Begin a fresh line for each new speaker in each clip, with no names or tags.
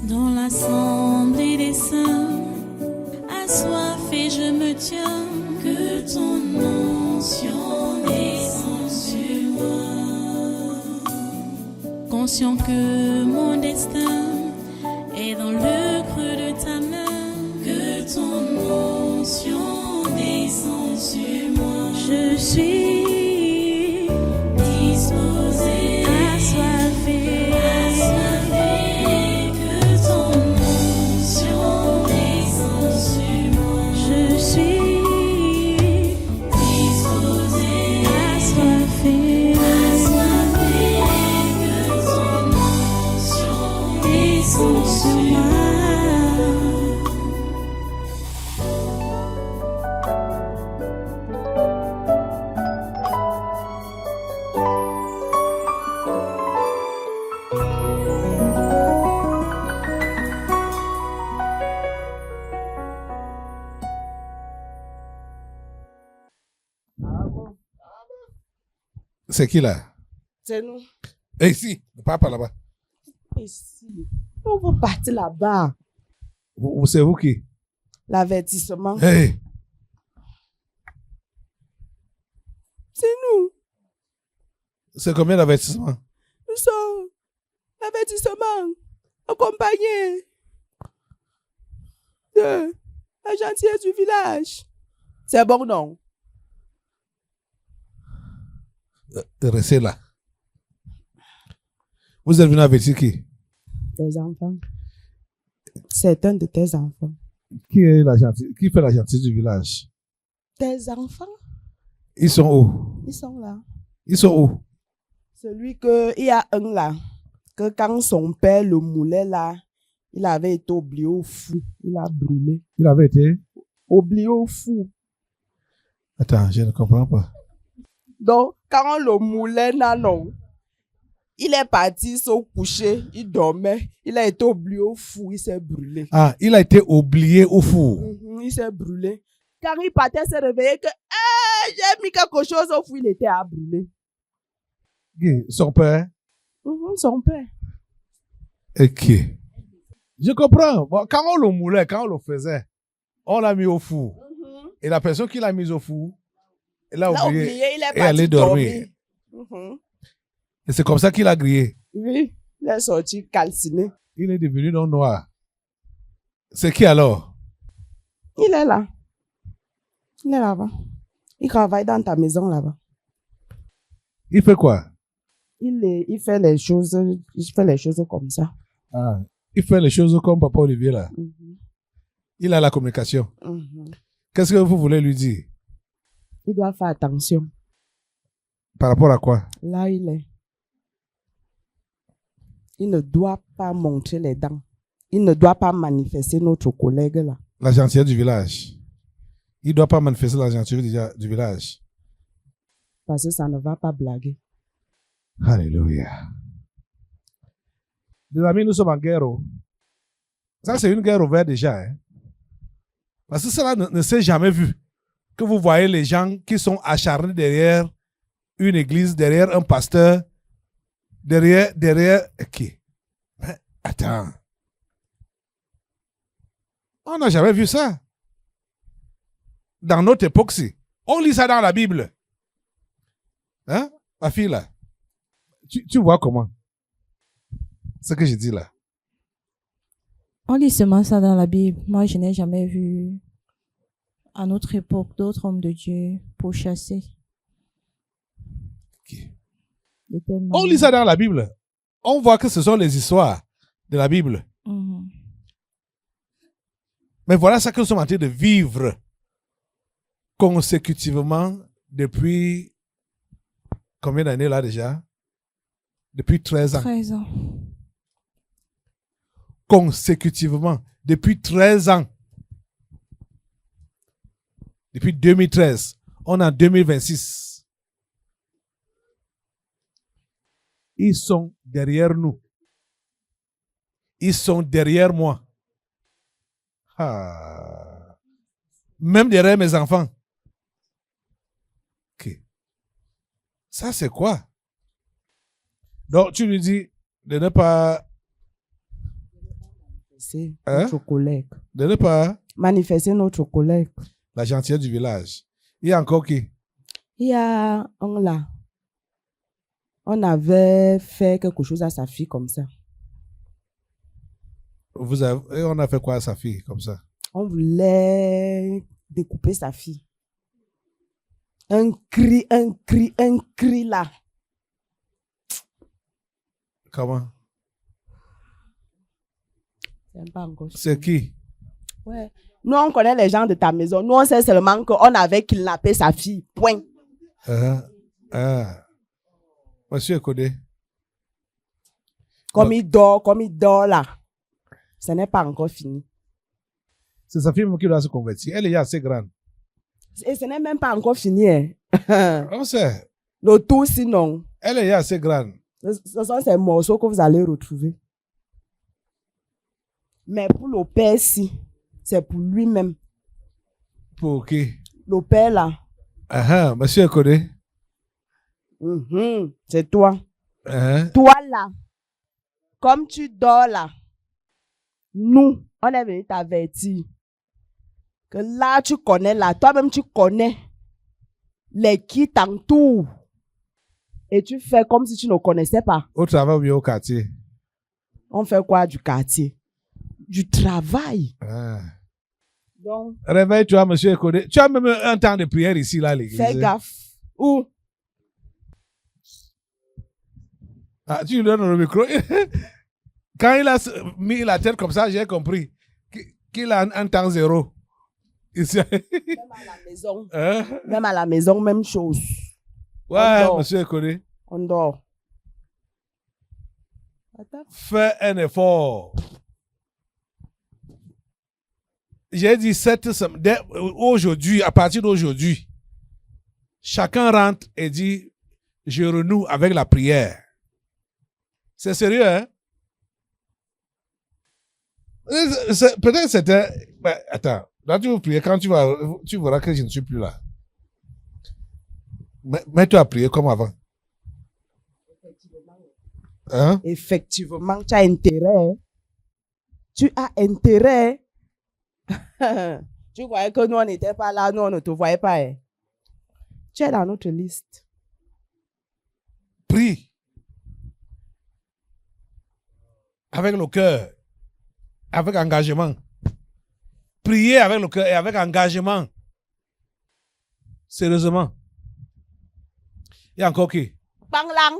Dans l'assemblée des saints, assoiffé je me tiens, que ton onction descende sur moi. Conscient que mon destin est dans le creux de ta main, que ton onction descende sur moi. Je suis disposé, assoiffé, que ton onction descende sur moi. Je suis disposé, assoiffé, que ton onction descende sur moi.
C'est qui là?
C'est nous.
Et ici, le papa là-bas.
Ici. On va partir là-bas.
C'est vous qui?
L'avertissement.
Hey,
C'est nous.
c'est combien d'avertissements?
Nous sommes l'avertissement accompagné de la gentillesse du village. C'est bon, non?
Restez là. Vous êtes venu avertir qui?
Tes enfants. C'est un de tes enfants.
Qui fait la gentille du village?
Tes enfants,
Ils sont où?
ils sont là.
Ils sont où?
Celui que, il y a un là, que quand son père le moulait là, il avait été oublié au fou. Il a brûlé.
Il avait été?
Oublié au fou.
Attends, je ne comprends pas.
Donc, quand on le moulait là, non, il est parti se coucher, il dormait, il a été oublié au fou, il s'est brûlé.
Ah, il a été oublié au four.
Il s'est brûlé. Quand il partait se réveiller que, j'ai mis quelque chose au fou, il était à brûler.
Qui? Son père?
Son père.
Ok. Je comprends. Bon, quand on le moulait, quand on le faisait, on l'a mis au four. Et la personne qui l'a mis au four, elle a oublié.
Il est
et allé
parti
dormir. Et c'est comme ça qu'il a grillé.
Oui, il est sorti calciné.
Il est devenu non noir. C'est qui alors?
Il est là. Il est là-bas. Il travaille dans ta maison là-bas.
Il fait quoi?
Il fait les choses comme ça.
Ah, il fait les choses comme Papa Olivier là. Il a la communication. Qu'est-ce que vous voulez lui dire?
Il doit faire attention.
Par rapport à quoi?
Là, il est. Il ne doit pas montrer les dents. Il ne doit pas manifester notre collègue là.
La gentillesse du village. Il ne doit pas manifester la gentillesse du village.
Parce que ça ne va pas blaguer.
Alléluia. Les amis, nous sommes en guerre. Ça, c'est une guerre ouverte déjà. Hein? Parce que cela ne s'est jamais vu. Que vous voyez les gens qui sont acharnés derrière une église, derrière un pasteur, derrière qui? Mais attends. On n'a jamais vu ça. Dans notre époque-ci. On lit ça dans la Bible. Hein? Ma fille là. Tu vois comment? Ce que je dis là.
On lit seulement ça dans la Bible. Moi, je n'ai jamais vu à notre époque d'autres hommes de Dieu pour chasser.
Okay.
On
lit ça dans la Bible. On voit que ce sont les histoires de la Bible. Mais voilà ce que nous sommes en train de vivre consécutivement depuis combien d'années là déjà? Depuis 13 ans.
13 ans.
Consécutivement. Depuis 13 ans. Depuis 2013. On est en 2026. Ils sont derrière nous. Ils sont derrière moi. Ah. Même derrière mes enfants. Ok. Ça, c'est quoi? Donc, tu lui dis de ne pas
C'est
Hein?
notre collègue.
De ne pas
Manifester notre collègue.
la gentillesse du village. Il y a encore qui?
Il y a un là. On avait fait quelque chose à sa fille comme ça.
Et on a fait quoi à sa fille comme ça?
On voulait découper sa fille. Un cri là.
Comment?
C'est pas encore
C'est qui?
Ouais. Nous, on connaît les gens de ta maison. Nous, on sait seulement qu'on avait kidnappé sa fille. Point.
Monsieur Kodé.
Comme il dort là. Ce n'est pas encore fini.
C'est sa fille même qui doit se convertir. Elle est assez grande.
Et ce n'est même pas encore fini. Hein.
On sait.
Le tout, sinon,
Elle est assez grande.
ce sont ces morceaux que vous allez retrouver. Mais pour le père, si, c'est pour lui-même.
Pour qui?
Le père là,
Monsieur Kodé.
c'est toi.
Uh-huh.
Toi là, comme tu dors là, nous, on est venu t'avertir que là, tu connais là, toi-même tu connais les qui t'entourent. Et tu fais comme si tu ne connaissais pas.
Au travail ou bien au quartier?
On fait quoi du quartier? Du travail. Donc,
Réveille-toi, monsieur Kodé. Tu as même un temps de prière ici, là, à l'église.
fais gaffe. Où?
Ah, tu lui donnes le micro. Quand il a mis la tête comme ça, j'ai compris qu'il a un temps zéro. Ici.
Même à la maison.
Hein?
Même à la maison, même chose.
Ouais,
dort.
monsieur Kodé.
On dort. Attends.
Fais un effort. J'ai dit aujourd'hui, à partir d'aujourd'hui, chacun rentre et dit, je renoue avec la prière. C'est sérieux, hein? Peut-être c'était... Ben, attends, là tu vas prier, quand tu verras que je ne suis plus là. Mets-toi à prier comme avant. Hein?
Effectivement, tu as intérêt. Hein. Tu as intérêt. Tu croyais que nous, on n'était pas là, nous, on ne te voyait pas. Hein. Tu es dans notre liste.
Prie. Avec le cœur. Avec engagement. Priez avec le cœur et avec engagement. Sérieusement. Il y a encore qui?
Banglang.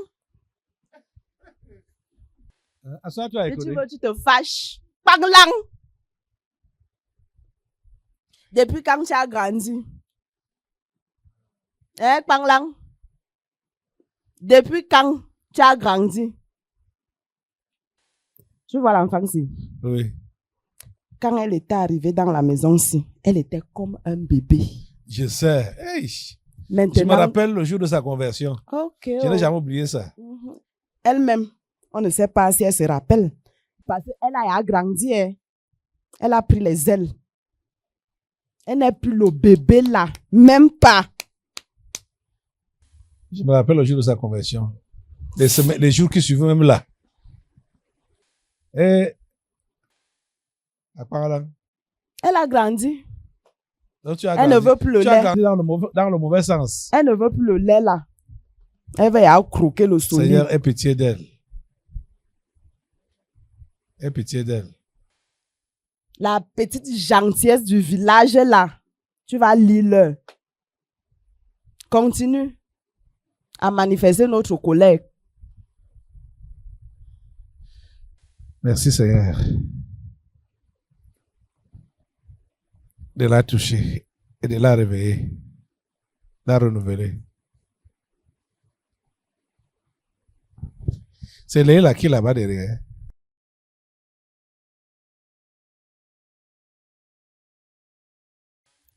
Assois-toi
Si
avec
tu veux, tu te fâches. Banglang. Depuis quand tu as grandi? Hein, Banglang? Depuis quand tu as grandi? Tu vois l'enfant-ci?
Oui.
Quand elle était arrivée dans la maison-ci, elle était comme un bébé.
Je sais. Hey.
Maintenant,
Je me rappelle le jour de sa conversion.
Ok.
Je n'ai jamais oublié ça.
Elle-même, on ne sait pas si elle se rappelle. Parce qu'elle a grandi. Hein. Elle a pris les ailes. Elle n'est plus le bébé là. Même pas.
Je me rappelle le jour de sa conversion. Les jours qui suivaient même là. Et à part là.
Elle a grandi.
Donc, tu as
Elle
grandi.
ne veut plus le
Tu as
lait.
grandi dans le mauvais sens.
Elle ne veut plus le lait là. Elle va y avoir croquer le soleil.
Seigneur, aie pitié d'elle. Aie pitié d'elle.
La petite gentillesse du village là. Tu vas lire. Continue à manifester notre colère.
Merci Seigneur de la toucher et de la réveiller, de la renouveler. C'est Léla qui est là-bas derrière.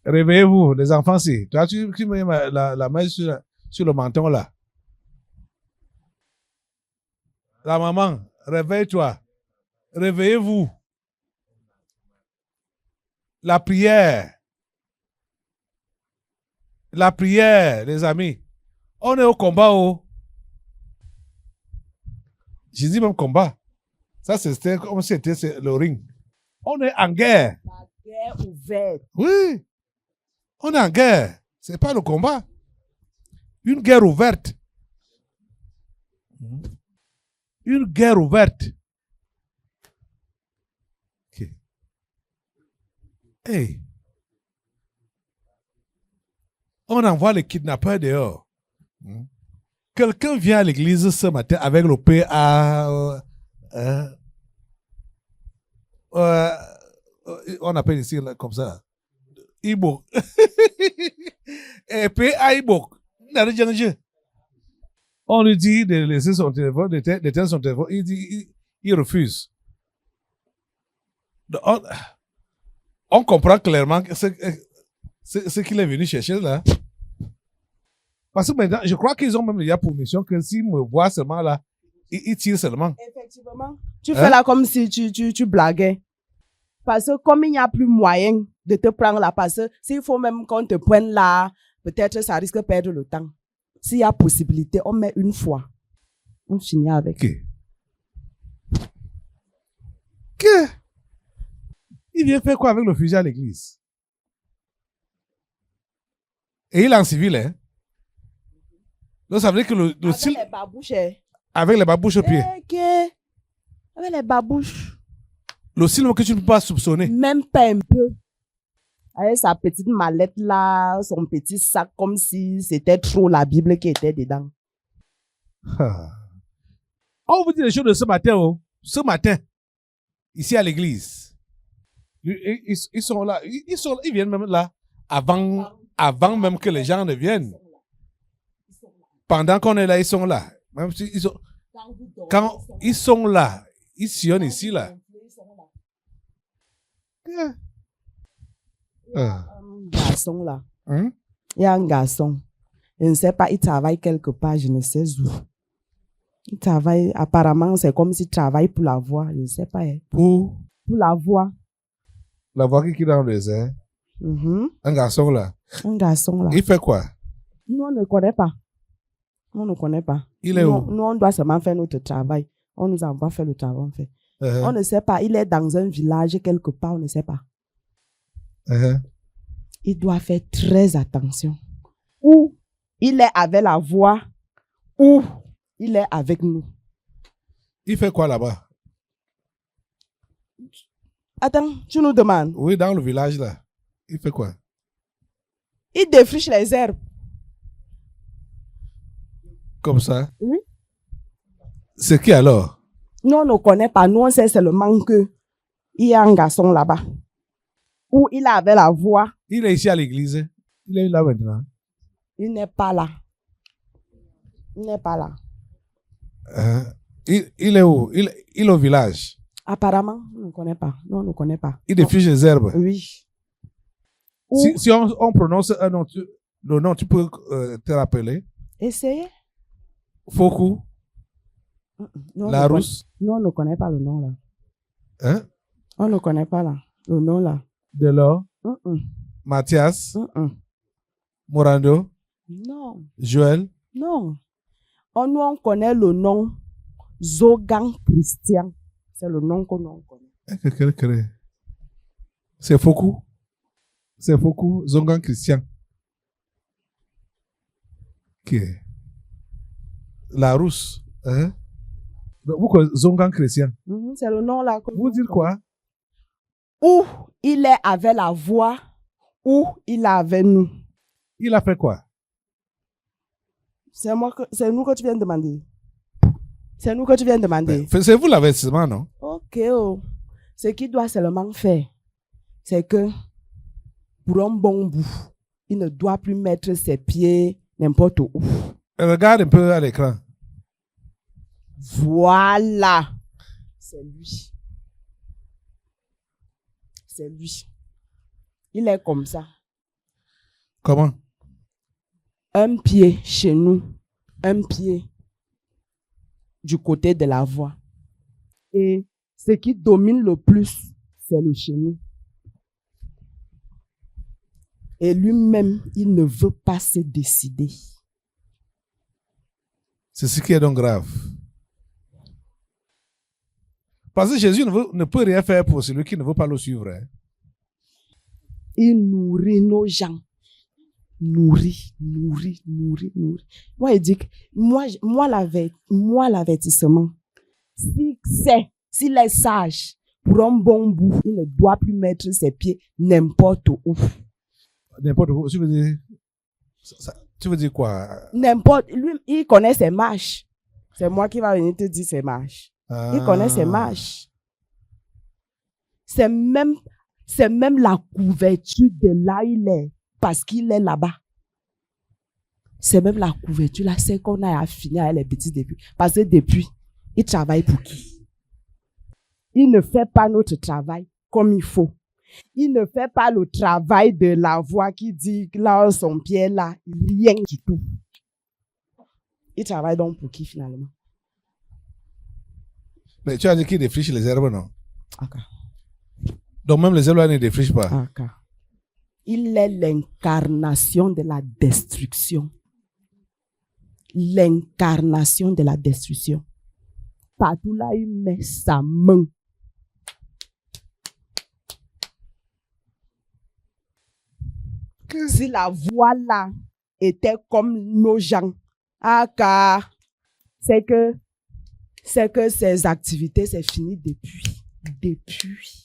Réveillez-vous, les enfants-ci. Toi, tu mets la main sur le menton là. La maman, réveille-toi. Réveillez-vous. La prière. La prière, les amis. On est au combat, oh. J'ai dit même combat. Ça, c'était comme si c'était le ring. On est en guerre.
La guerre ouverte.
Oui. On est en guerre. C'est pas le combat. Une guerre ouverte. Une guerre ouverte. Ok. Hey. On envoie les kidnappeurs dehors. Quelqu'un vient à l'église ce matin avec le PA. On appelle ici là, comme ça. Ibo. PA Ibo. On lui dit de laisser son téléphone, d'éteindre son téléphone. Il dit, il refuse. Donc, on comprend clairement que ce qu'il est venu chercher là. Parce que maintenant, je crois qu'ils ont même déjà pour mission que s'ils me voient seulement là, ils tirent seulement.
Effectivement. Tu fais là comme si tu blaguais. Parce que comme il n'y a plus moyen de te prendre là, parce que s'il faut même qu'on te prenne là, peut-être ça risque de perdre le temps. S'il y a possibilité, on met une fois. On finit avec.
Que? Il vient faire quoi avec le fusil à l'église? Et il est en civil, hein? Donc ça veut dire que le
Avec
style.
les babouches.
Avec les babouches au pied.
Avec les babouches.
Le style que tu ne peux pas soupçonner.
Même pas un peu. Avec sa petite mallette là, son petit sac, comme si c'était trop la Bible qui était dedans.
On vous dit les choses de ce matin, oh. Ce matin, ici à l'église. Ils sont là. Ils viennent même là avant même que les gens ne viennent. Pendant qu'on est là, ils sont là. Même si quand ils sont là, ils sillonnent ici là.
Un garçon là. Il y a un garçon. Je ne sais pas, il travaille quelque part, je ne sais où. Il travaille, apparemment, c'est comme s'il travaille pour la voix, je ne sais pas.
Pour
la voix.
La voix qui est dans le désert. Un garçon là.
Un garçon là.
Il fait quoi?
Nous, on ne connaît pas. On ne connaît pas.
Il est où?
Nous, on doit seulement faire notre travail. On nous envoie faire le travail, on fait. On ne sait pas. Il est dans un village quelque part, on ne sait pas. Il doit faire très attention. Ou il est avec la voix, ou il est avec nous.
Il fait quoi là-bas?
Attends, tu nous demandes.
Oui, dans le village là. Il fait quoi?
Il défriche les herbes.
Comme ça?
Oui.
C'est qui alors?
Nous, on ne connaît pas. Nous, on sait seulement qu'il y a un garçon là-bas. Ou il avait la voix.
Il est ici à l'église. Il est là maintenant.
Il n'est pas là. Il n'est pas là.
Il est où? Il est au village.
Apparemment, on ne connaît pas. Non, on ne connaît pas.
Il défriche les herbes.
Oui.
Si on prononce un nom, le nom, tu peux te rappeler?
Essayez.
Foku. La Rousse.
Non, on ne connaît pas le nom là.
Hein?
On ne connaît pas là. Le nom là.
Delors. Mathias. Morando.
Non.
Joël.
Non. Nous, on connaît le nom Zogan Christian. C'est le nom que nous connaît.
C'est Foku. C'est Foku. Zogan Christian. Ok. La Rousse. Hein? Pourquoi Zongan Christian?
C'est le nom là.
Vous dites quoi?
Ou il est avec la voix, ou il est avec nous.
Il a fait quoi?
C'est nous que tu viens de demander. C'est nous que tu viens de demander.
C'est vous l'avertissement, non?
Ok. Ce qu'il doit seulement faire, c'est que pour un bon bout, il ne doit plus mettre ses pieds n'importe où.
Regarde un peu à l'écran.
Voilà. C'est lui. C'est lui. Il est comme ça.
Comment?
Un pied chez nous, un pied du côté de la voix. Et ce qui domine le plus, c'est le chez nous. Et lui-même, il ne veut pas se décider.
C'est ce qui est donc grave. Parce que Jésus ne peut rien faire pour celui qui ne veut pas le suivre. Hein.
Il nourrit nos gens. Nourrit. Moi, il dit que moi l'avertissement, s'il est sage, pour un bon bout, il ne doit plus mettre ses pieds n'importe où.
N'importe où. Tu veux dire quoi?
Lui, il connaît ses marches. C'est moi qui va venir te dire ses marches. Il connaît ses marches. C'est même la couverture de là où il est, parce qu'il est là-bas. C'est même la couverture là, c'est qu'on a fini avec les petits débuts. Parce que depuis, il travaille pour qui? Il ne fait pas notre travail comme il faut. Il ne fait pas le travail de la voix qui dit là son pied là, rien du tout. Il travaille donc pour qui finalement?
Mais tu as dit qu'il défriche les herbes, non?
Okay.
Donc même les herbes là ne défrichent pas.
Okay. Il est l'incarnation de la destruction. L'incarnation de la destruction. Partout là, il met sa main. Si la voix là était comme nos gens, c'est que ses activités, c'est fini depuis.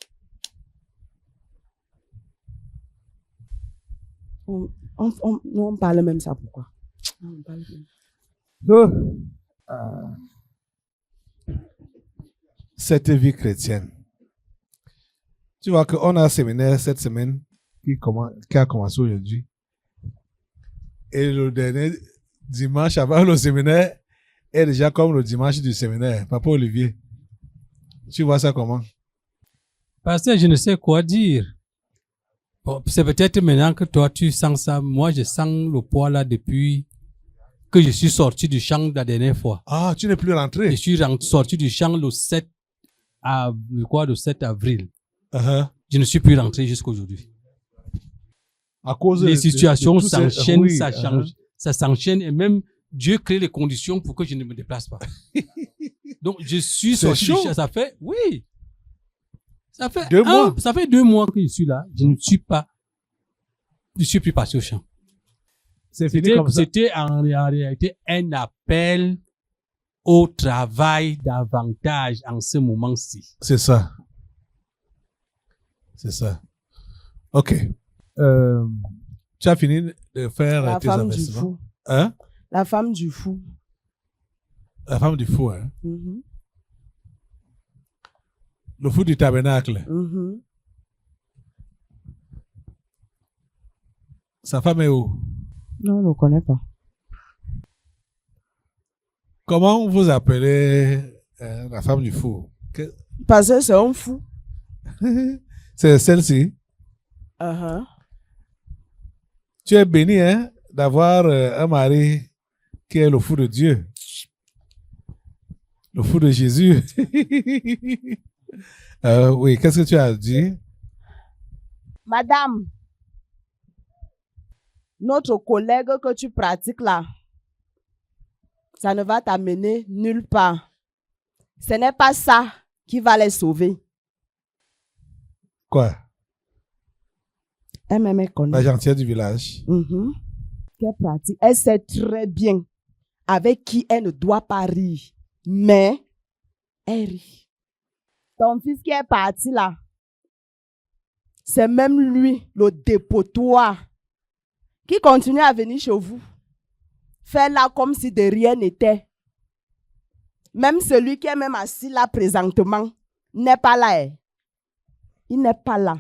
On parle même ça pourquoi? On parle même.
Cette vie chrétienne. Tu vois qu'on a un séminaire cette semaine qui a commencé aujourd'hui. Et le dernier dimanche avant le séminaire est déjà comme le dimanche du séminaire. Papa Olivier, tu vois ça comment?
Pasteur, je ne sais quoi dire. Bon, c'est peut-être maintenant que toi tu sens ça. Moi, je sens le poids là depuis que je suis sorti du champ la dernière fois.
Ah, tu n'es plus rentré?
Je suis sorti du champ le 7 avril.
Uh-huh.
Je ne suis plus rentré jusqu'aujourd'hui.
À cause
les situations s'enchaînent,
oui,
ça change, ça s'enchaîne et même Dieu crée les conditions pour que je ne me déplace pas. Donc je suis sorti du champ. Ça fait, oui. Ça fait
2 mois.
Ça fait 2 mois que je suis là. Je ne suis plus passé au champ. C'était en réalité un appel au travail davantage en ce moment-ci.
C'est ça. Ok. Tu as fini de faire
La
tes
femme du
investissements?
fou.
Hein?
La femme du fou.
La femme du fou, hein?
Mm-hmm.
Le fou du tabernacle.
Mm-hmm.
Sa femme est où?
Non, on ne connaît pas.
Comment vous appelez la femme du fou?
Parce que c'est un fou.
C'est celle-ci.
Uh-huh.
Tu es béni, hein, d'avoir un mari qui est le fou de Dieu. Le fou de Jésus. Oui, qu'est-ce que tu as dit?
Madame, notre collègue que tu pratiques là, ça ne va t'amener nulle part. Ce n'est pas ça qui va les sauver.
Quoi?
Elle m'aime connaît.
La gentillesse du village.
Mm-hmm. Qu'elle pratique. Elle sait très bien avec qui elle ne doit pas rire. Mais elle rit. Ton fils qui est parti là, c'est même lui, le dépotoir, qui continue à venir chez vous. Faire là comme si de rien n'était. Même celui qui est même assis là présentement n'est pas là. Il n'est pas là.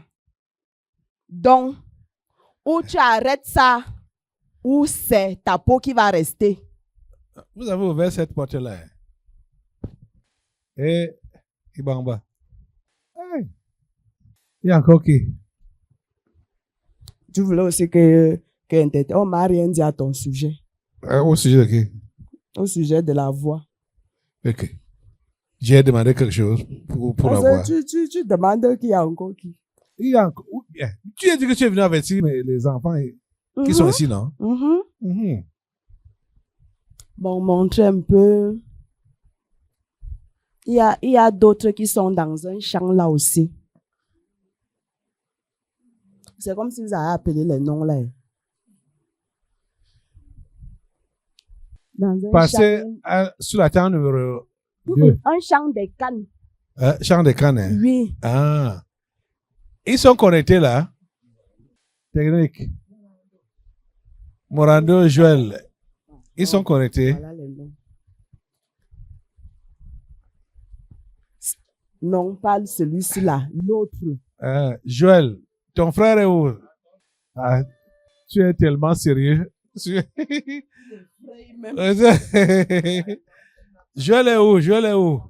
Donc, ou tu arrêtes ça, ou c'est ta peau qui va rester.
Vous avez ouvert cette porte-là. Et Ibamba. Hey. Il y a encore qui?
Tu voulais aussi que on m'a rien dit à ton sujet.
Au sujet de qui?
Au sujet de la voix.
Ok. J'ai demandé quelque chose pour la voix.
Tu demandes qu'il y a encore qui?
Il y a encore. Tu as dit que tu es venu avertir les enfants qui sont ici, non?
Mm-hmm.
Mm-hmm.
Bon, montrer un peu Il y a d'autres qui sont dans un champ là aussi. C'est comme si vous avez appelé les noms là. Dans un
Passez
champ,
sur la tente numéro 2.
un champ des cannes.
Champ de canne. Hein?
Oui.
Ah. Ils sont connectés là. Technique. Morando, Joël. Ils sont connectés.
Voilà les noms. Non, pas celui-ci là, l'autre.
Joël, ton frère est où? Ah, tu es tellement sérieux. Joël est où? Joël est où?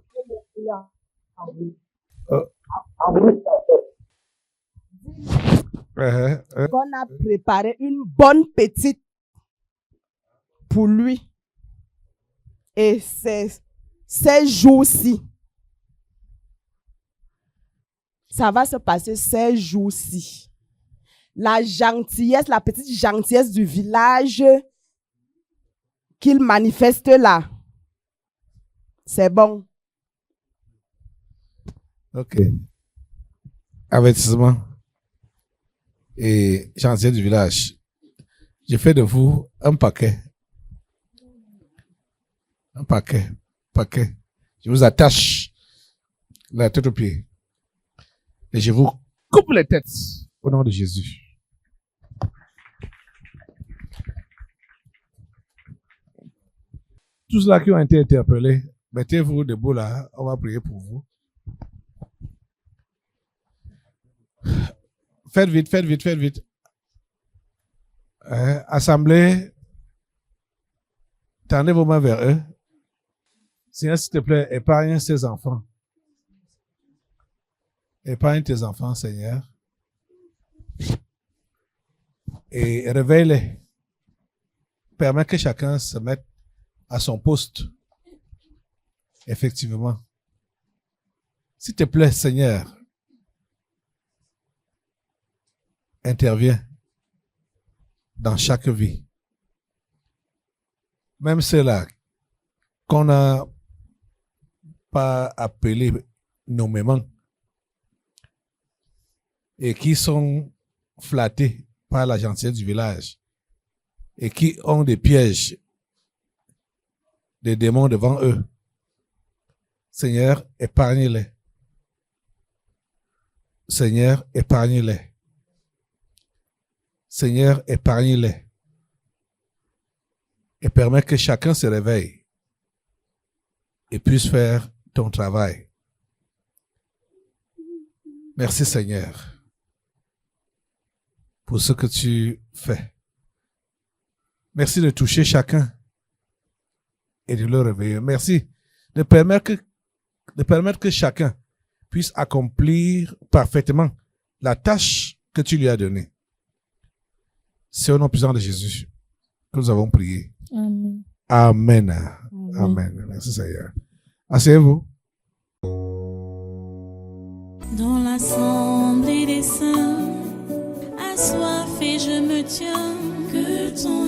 Qu'on a préparé une bonne petite pour lui. Et ces jours-ci, ça va se passer ces jours-ci. La gentillesse, la petite gentillesse du village qu'il manifeste là, c'est bon.
Ok. Avertissement. Et chantier du village. Je fais de vous un paquet. Un paquet. Paquet. Je vous attache la tête aux pieds. Et je vous coupe les têtes au nom de Jésus. Tous ceux qui ont été interpellés, mettez-vous debout là, on va prier pour vous. Faites vite, faites vite, faites vite. Assemblée, tendez vos mains vers eux. Seigneur, s'il te plaît, épargne ces enfants. Épargne tes enfants, Seigneur. Et réveille-les. Permets que chacun se mette à son poste. Effectivement. S'il te plaît, Seigneur, interviens dans chaque vie. Même ceux-là qu'on n'a pas appelés nommément et qui sont flattés par la gentillesse du village et qui ont des pièges, des démons devant eux. Seigneur, épargne-les. Seigneur, épargne-les. Seigneur, épargne-les. Et permets que chacun se réveille et puisse faire ton travail. Merci, Seigneur, pour ce que tu fais. Merci de toucher chacun et de le réveiller. Merci de permettre que chacun puisse accomplir parfaitement la tâche que tu lui as donnée. C'est au nom puissant de Jésus que nous avons prié.
Amen.
Amen.
Amen.
Amen. Merci Seigneur. Asseyez-vous.
Dans l'assemblée des saints, assoiffé je me tiens, que ton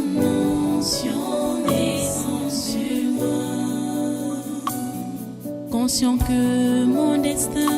onction descende sur moi. Conscient que mon destin